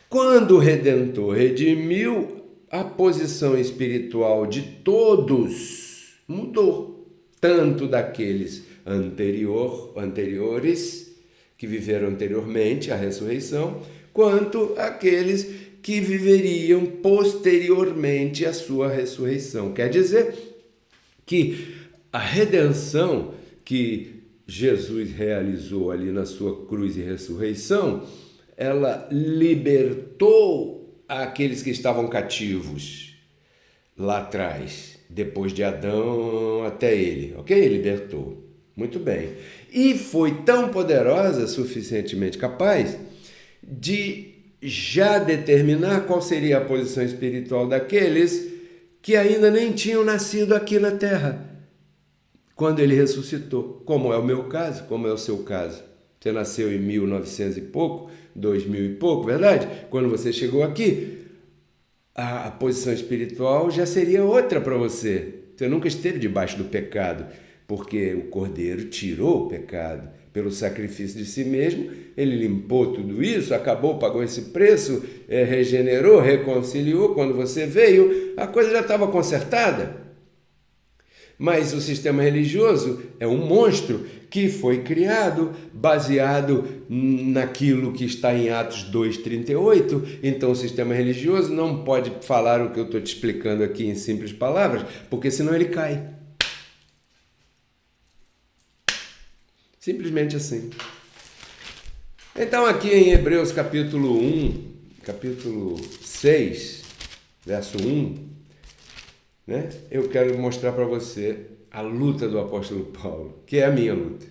Quando o Redentor redimiu, a posição espiritual de todos mudou, tanto daqueles anteriores, que viveram anteriormente à ressurreição, quanto aqueles que viveriam posteriormente à sua ressurreição. Quer dizer que a redenção que Jesus realizou ali na sua cruz e ressurreição, ela libertou aqueles que estavam cativos lá atrás, depois de Adão até ele, ok? Libertou. Muito bem. E foi tão poderosa, suficientemente capaz, de já determinar qual seria a posição espiritual daqueles que ainda nem tinham nascido aqui na terra quando ele ressuscitou, como é o meu caso, como é o seu caso. Você nasceu em 1900 e pouco, 2000 e pouco, verdade? Quando você chegou aqui, a posição espiritual já seria outra para você. Você nunca esteve debaixo do pecado, porque o Cordeiro tirou o pecado. Pelo sacrifício de si mesmo, ele limpou tudo isso, acabou, pagou esse preço, regenerou, reconciliou. Quando você veio, a coisa já estava consertada. Mas o sistema religioso é um monstro que foi criado baseado naquilo que está em Atos 2,38. Então o sistema religioso não pode falar o que eu estou te explicando aqui em simples palavras, porque senão ele cai. Simplesmente assim. Então aqui em Hebreus capítulo 6, verso 1, né? Eu quero mostrar para você a luta do apóstolo Paulo, que é a minha luta.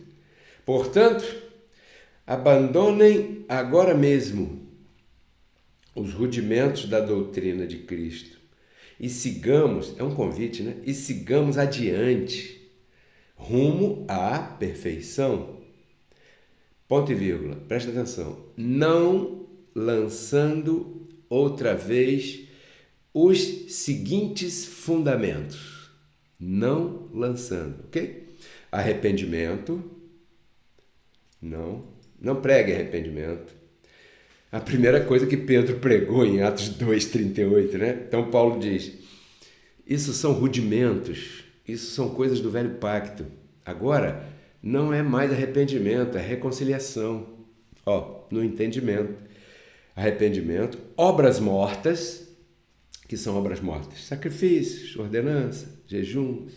Portanto, abandonem agora mesmo os rudimentos da doutrina de Cristo e sigamos, é um convite, né? E sigamos adiante, rumo à perfeição. Ponto e vírgula, presta atenção. Não lançando outra vez os seguintes fundamentos. Não lançando, ok? Arrependimento. Não pregue arrependimento. A primeira coisa que Pedro pregou em Atos 2,38, né? Então Paulo diz, isso são rudimentos, isso são coisas do velho pacto. Agora, não é mais arrependimento, é reconciliação. No entendimento. Arrependimento, obras mortas, que são obras mortas, sacrifícios, ordenança, jejuns,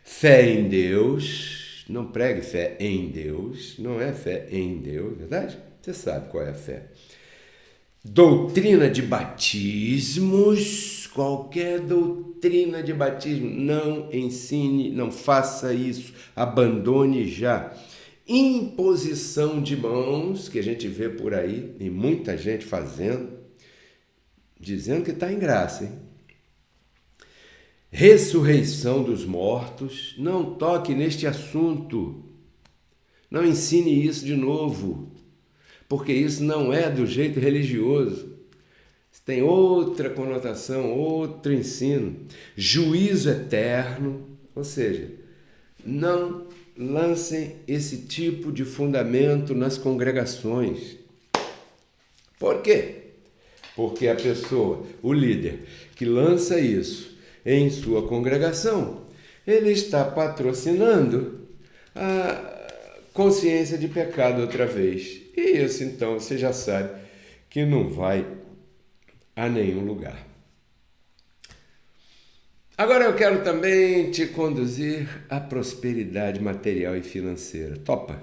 fé em Deus. Não pregue fé em Deus, não é fé em Deus, verdade? Você sabe qual é a fé. Doutrina de batismos, qualquer doutrina de batismo, não ensine, não faça isso, abandone já. Imposição de mãos, que a gente vê por aí, e muita gente fazendo, dizendo que está em graça, hein? Ressurreição dos mortos, não toque neste assunto, não ensine isso de novo, porque isso não é do jeito religioso, tem outra conotação, outro ensino. Juízo eterno, ou seja, não lancem esse tipo de fundamento nas congregações. Por quê? Porque a pessoa, o líder, que lança isso em sua congregação, ele está patrocinando a consciência de pecado outra vez. E isso, então, você já sabe que não vai a nenhum lugar. Agora eu quero também te conduzir à prosperidade material e financeira. Topa?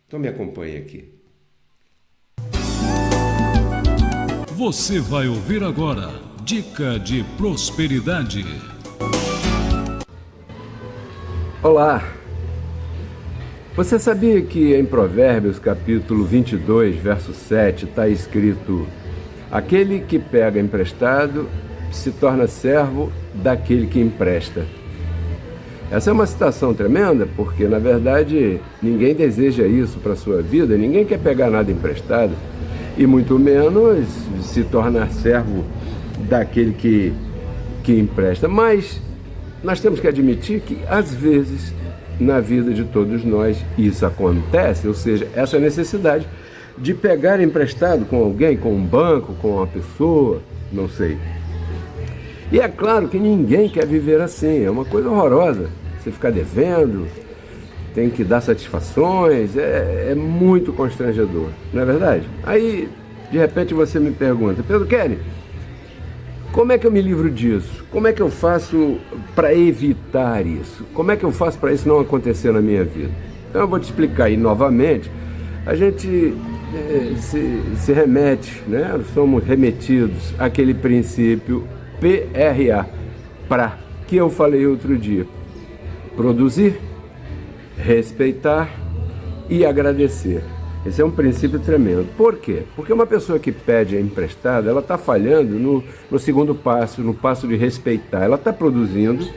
Então me acompanhe aqui. Você vai ouvir agora Dica de Prosperidade. Olá! Você sabia que em Provérbios capítulo 22, verso 7, está escrito: aquele que pega emprestado se torna servo daquele que empresta. Essa é uma citação tremenda, porque na verdade ninguém deseja isso para a sua vida, ninguém quer pegar nada emprestado, e muito menos se tornar servo daquele que empresta. Mas nós temos que admitir que às vezes na vida de todos nós isso acontece, ou seja, essa necessidade de pegar emprestado com alguém, com um banco, com uma pessoa, não sei. E é claro que ninguém quer viver assim, é uma coisa horrorosa. Você ficar devendo, tem que dar satisfações, é muito constrangedor, não é verdade? Aí, de repente, você me pergunta: Pedro Kelly, como é que eu me livro disso? Como é que eu faço para evitar isso? Como é que eu faço para isso não acontecer na minha vida? Então eu vou te explicar aí novamente. A gente se remete, né? Somos remetidos àquele princípio PRA, para que eu falei outro dia: produzir, respeitar e agradecer. Esse é um princípio tremendo. Por quê? Porque uma pessoa que pede emprestado, ela está falhando no segundo passo, no passo de respeitar. Ela está produzindo,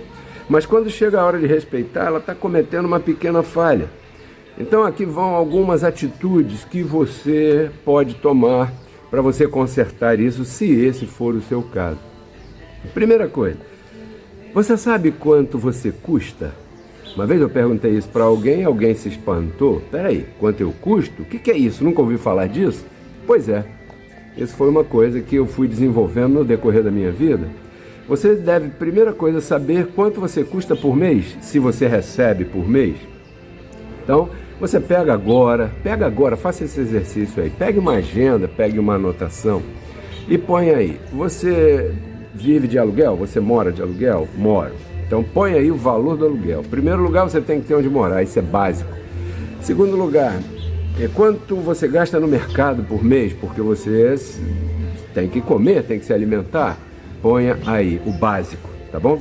mas quando chega a hora de respeitar, ela está cometendo uma pequena falha. Então aqui vão algumas atitudes que você pode tomar para você consertar isso, se esse for o seu caso. Primeira coisa, você sabe quanto você custa? Uma vez eu perguntei isso para alguém se espantou. Peraí, quanto eu custo? O que é isso? Nunca ouvi falar disso? Pois é, isso foi uma coisa que eu fui desenvolvendo no decorrer da minha vida. Você deve, primeira coisa, saber quanto você custa por mês, se você recebe por mês. Então, você pega agora, faça esse exercício aí. Pegue uma agenda, pegue uma anotação e põe aí. Você vive de aluguel? Você mora de aluguel? Moro. Então põe aí o valor do aluguel. Em primeiro lugar, você tem que ter onde morar, isso é básico. Segundo lugar, quanto você gasta no mercado por mês, porque você tem que comer, tem que se alimentar. Ponha aí o básico, tá bom?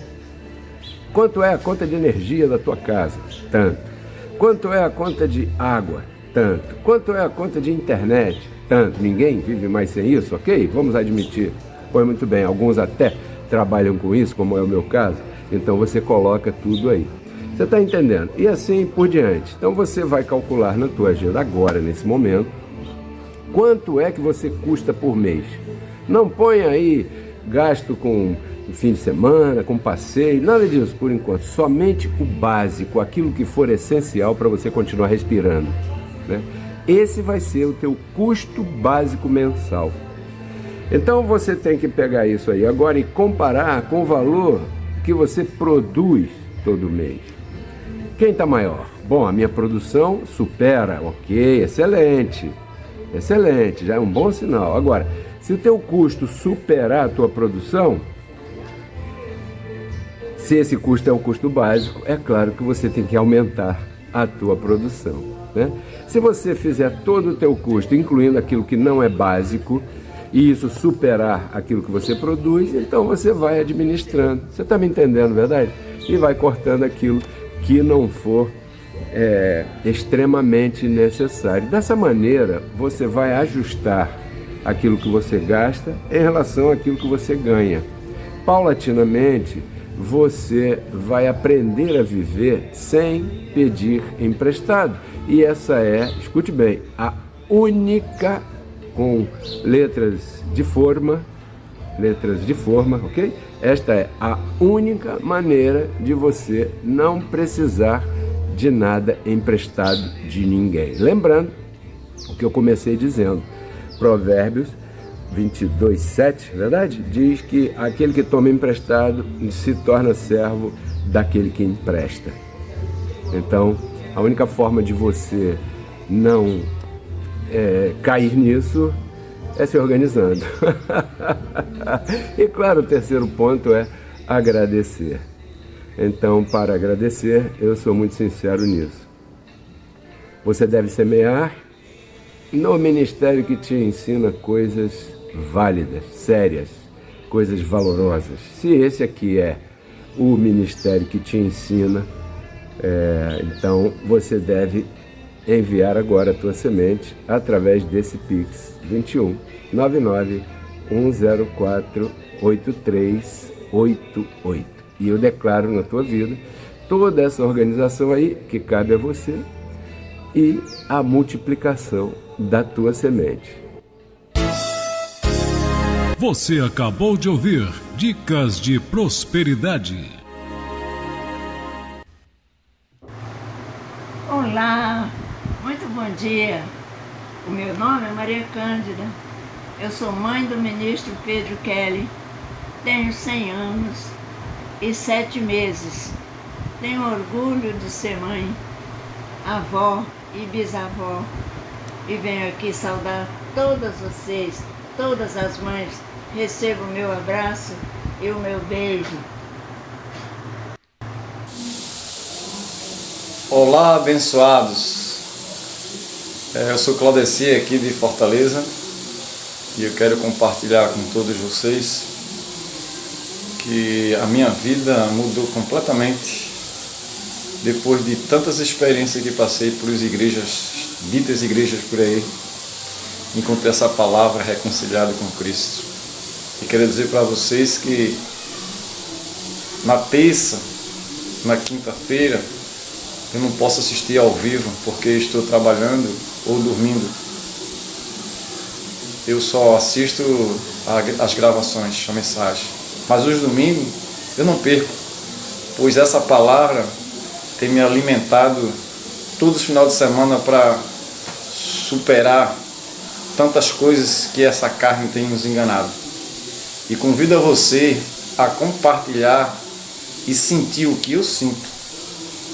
Quanto é a conta de energia da tua casa? Tanto. Quanto é a conta de água? Tanto. Quanto é a conta de internet? Tanto. Ninguém vive mais sem isso, ok? Vamos admitir. Põe muito bem, alguns até trabalham com isso, como é o meu caso. Então você coloca tudo aí. Você está entendendo? E assim por diante. Então você vai calcular na tua agenda agora, nesse momento, quanto é que você custa por mês. Não põe aí gasto com fim de semana, com passeio, nada disso por enquanto. Somente o básico, aquilo que for essencial para você continuar respirando, né? Esse vai ser o teu custo básico mensal. Então você tem que pegar isso aí agora e comparar com o valor que você produz todo mês. Quem está maior? Bom, a minha produção supera, ok, excelente, já é um bom sinal. Agora, se o teu custo superar a tua produção, se esse custo é o custo básico, é claro que você tem que aumentar a tua produção, né? Se você fizer todo o teu custo, incluindo aquilo que não é básico, e isso superar aquilo que você produz, então você vai administrando. Você está me entendendo, verdade? E vai cortando aquilo que não for extremamente necessário. Dessa maneira, você vai ajustar aquilo que você gasta em relação àquilo que você ganha. Paulatinamente, você vai aprender a viver sem pedir emprestado. E essa é, escute bem, a única, com letras de forma, ok? Esta é a única maneira de você não precisar de nada emprestado de ninguém. Lembrando o que eu comecei dizendo, Provérbios 22:7, verdade? Diz que aquele que toma emprestado se torna servo daquele que empresta. Então, a única forma de você não cair nisso é se organizando. E claro, o terceiro ponto é agradecer. Então, para agradecer, eu sou muito sincero nisso. Você deve semear no ministério que te ensina coisas válidas, sérias, coisas valorosas. Se esse aqui é o ministério que te ensina, então você deve enviar agora a tua semente através desse Pix 21 99 104 8388. E eu declaro na tua vida toda essa organização aí que cabe a você e a multiplicação da tua semente. Você acabou de ouvir Dicas de Prosperidade. Olá, muito bom dia. O meu nome é Maria Cândida. Eu sou mãe do ministro Pedro Kelly. Tenho 100 anos e 7 meses. Tenho orgulho de ser mãe, avó e bisavó. E venho aqui saudar todas vocês, todas as mães. Recebo o meu abraço e o meu beijo. Olá, abençoados. Eu sou Claudeci aqui de Fortaleza e eu quero compartilhar com todos vocês que a minha vida mudou completamente depois de tantas experiências que passei por igrejas ditas igrejas por aí, encontrei essa palavra reconciliado com Cristo. E quero dizer para vocês que na terça, na quinta-feira, eu não posso assistir ao vivo porque estou trabalhando ou dormindo. Eu só assisto as gravações, a mensagem. Mas os domingos eu não perco, pois essa palavra tem me alimentado todos os finais de semana para superar tantas coisas que essa carne tem nos enganado. E convido a você a compartilhar e sentir o que eu sinto.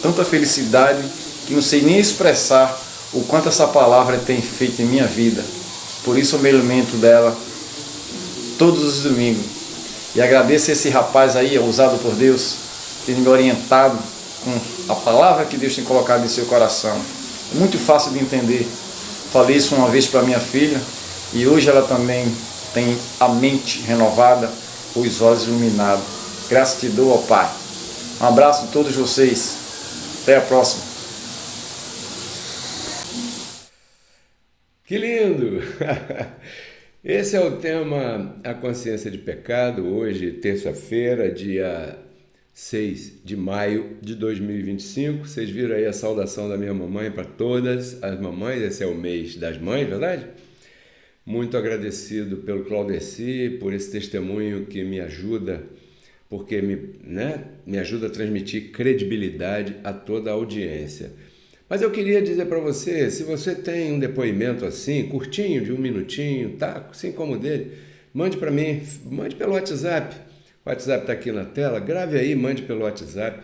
Tanta felicidade que não sei nem expressar o quanto essa palavra tem feito em minha vida. Por isso eu me alimento dela todos os domingos. E agradeço esse rapaz aí, usado por Deus, ter me orientado com a palavra que Deus tem colocado em seu coração. É muito fácil de entender. Falei isso uma vez para minha filha e hoje ela também tem a mente renovada, os olhos iluminados. Graças te dou, ó Pai. Um abraço a todos vocês. Até a próxima. Que lindo! Esse é o tema A Consciência de Pecado, hoje, terça-feira, dia 6 de maio de 2025. Vocês viram aí a saudação da minha mamãe para todas as mamães, esse é o mês das mães, verdade? Muito agradecido pelo Claudeci, por esse testemunho que me ajuda, porque me ajuda a transmitir credibilidade a toda a audiência. Mas eu queria dizer para você, se você tem um depoimento assim, curtinho, de 1 minutinho, tá, assim como o dele, mande para mim, mande pelo WhatsApp. O WhatsApp está aqui na tela, grave aí, mande pelo WhatsApp,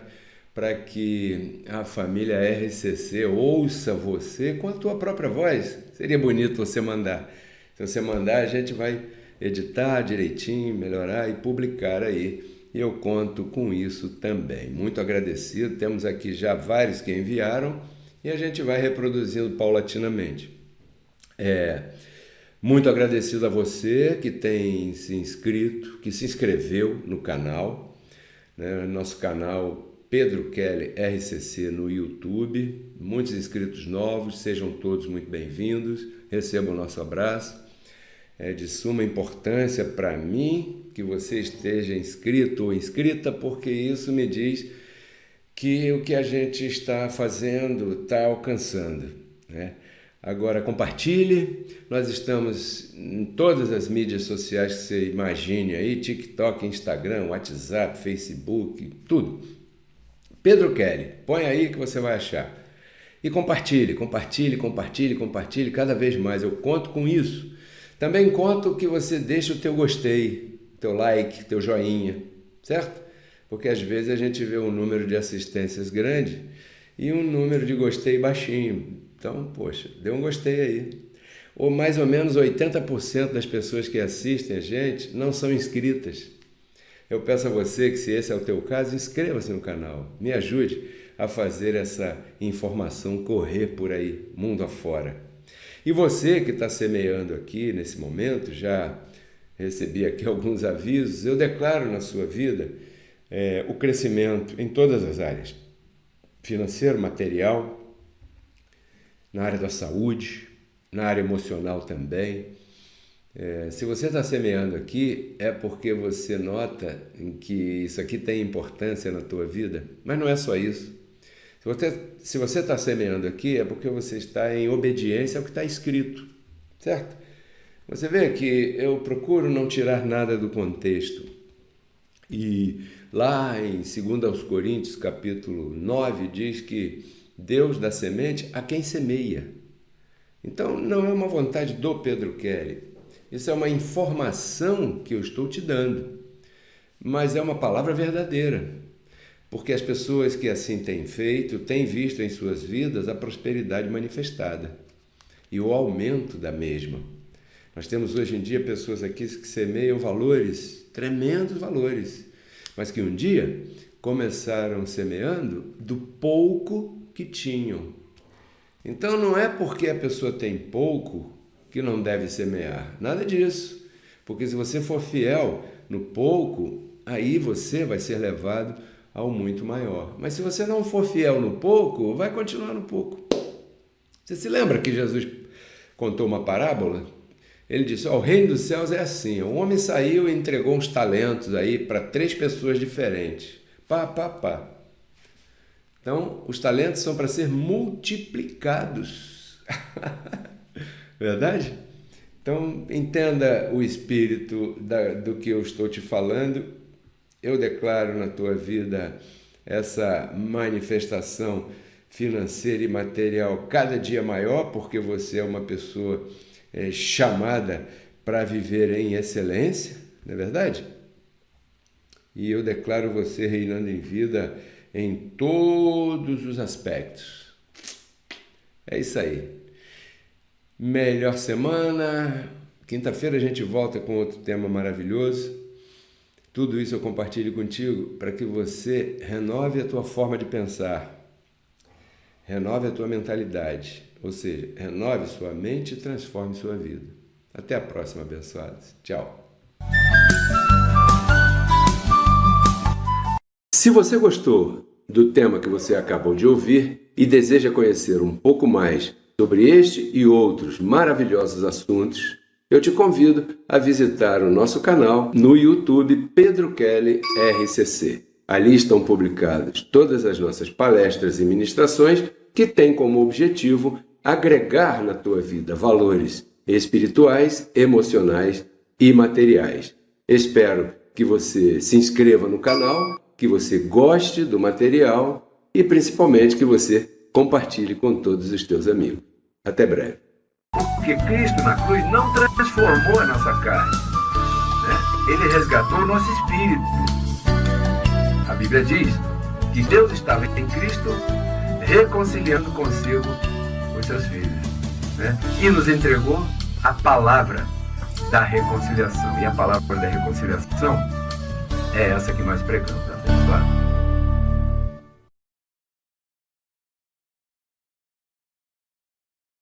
para que a família RCC ouça você com a tua própria voz. Seria bonito você mandar. Se você mandar, a gente vai editar direitinho, melhorar e publicar aí. E eu conto com isso também. Muito agradecido, temos aqui já vários que enviaram, e a gente vai reproduzindo paulatinamente. Muito agradecido a você que tem se inscrito, que se inscreveu no canal, né? Nosso canal Pedro Kelly RCC no YouTube. Muitos inscritos novos, sejam todos muito bem-vindos, recebam o nosso abraço. É de suma importância para mim que você esteja inscrito ou inscrita, porque isso me diz que o que a gente está fazendo está alcançando, né? Agora, compartilhe. Nós estamos em todas as mídias sociais que você imagine aí, TikTok, Instagram, WhatsApp, Facebook, tudo. Pedro Kelly, põe aí que você vai achar. E compartilhe cada vez mais. Eu conto com isso. Também conto que você deixe o teu gostei, teu like, teu joinha, certo? Porque às vezes a gente vê um número de assistências grande e um número de gostei baixinho. Então, poxa, dê um gostei aí. Ou mais ou menos 80% das pessoas que assistem a gente não são inscritas. Eu peço a você que, se esse é o teu caso, inscreva-se no canal. Me ajude a fazer essa informação correr por aí, mundo afora. E você que está semeando aqui nesse momento, já recebi aqui alguns avisos, eu declaro na sua vida o crescimento em todas as áreas. Financeiro, material, na área da saúde, na área emocional também. Se você está semeando aqui, é porque você nota que isso aqui tem importância na tua vida, mas não é só isso. Se você está semeando aqui, é porque você está em obediência ao que está escrito, certo? Você vê que eu procuro não tirar nada do contexto. E lá em 2 Coríntios, capítulo 9, diz que Deus dá semente a quem semeia. Então, não é uma vontade do Pedro Kelly. Isso é uma informação que eu estou te dando. Mas é uma palavra verdadeira. Porque as pessoas que assim têm feito, têm visto em suas vidas a prosperidade manifestada. E o aumento da mesma. Nós temos hoje em dia pessoas aqui que semeiam valores, tremendos valores. Mas que um dia começaram semeando do pouco que tinham. Então não é porque a pessoa tem pouco que não deve semear, nada disso, porque se você for fiel no pouco, aí você vai ser levado ao muito maior. Mas se você não for fiel no pouco, vai continuar no pouco. Você se lembra que Jesus contou uma parábola? Ele disse, o reino dos céus é assim, o homem saiu e entregou uns talentos aí para 3 pessoas diferentes. Pá. Então, os talentos são para ser multiplicados. Verdade? Então, entenda o espírito do que eu estou te falando. Eu declaro na tua vida essa manifestação financeira e material cada dia maior, porque você é uma pessoa chamada para viver em excelência, não é verdade? E eu declaro você reinando em vida em todos os aspectos. É isso aí. Melhor semana. Quinta-feira a gente volta com outro tema maravilhoso. Tudo isso eu compartilho contigo para que você renove a tua forma de pensar. Renove a tua mentalidade. Ou seja, renove sua mente e transforme sua vida. Até a próxima, abençoados. Tchau. Se você gostou do tema que você acabou de ouvir e deseja conhecer um pouco mais sobre este e outros maravilhosos assuntos, eu te convido a visitar o nosso canal no YouTube Pedro Kelly RCC. Ali estão publicadas todas as nossas palestras e ministrações que têm como objetivo agregar na tua vida valores espirituais, emocionais e materiais. Espero que você se inscreva no canal, que você goste do material e principalmente que você compartilhe com todos os teus amigos. Até breve. Porque Cristo na cruz não transformou a nossa carne, né? Ele resgatou o nosso espírito. A Bíblia diz que Deus estava em Cristo reconciliando consigo os seus filhos, né? E nos entregou a palavra da reconciliação. E a palavra da reconciliação é essa que nós pregamos, abençoado.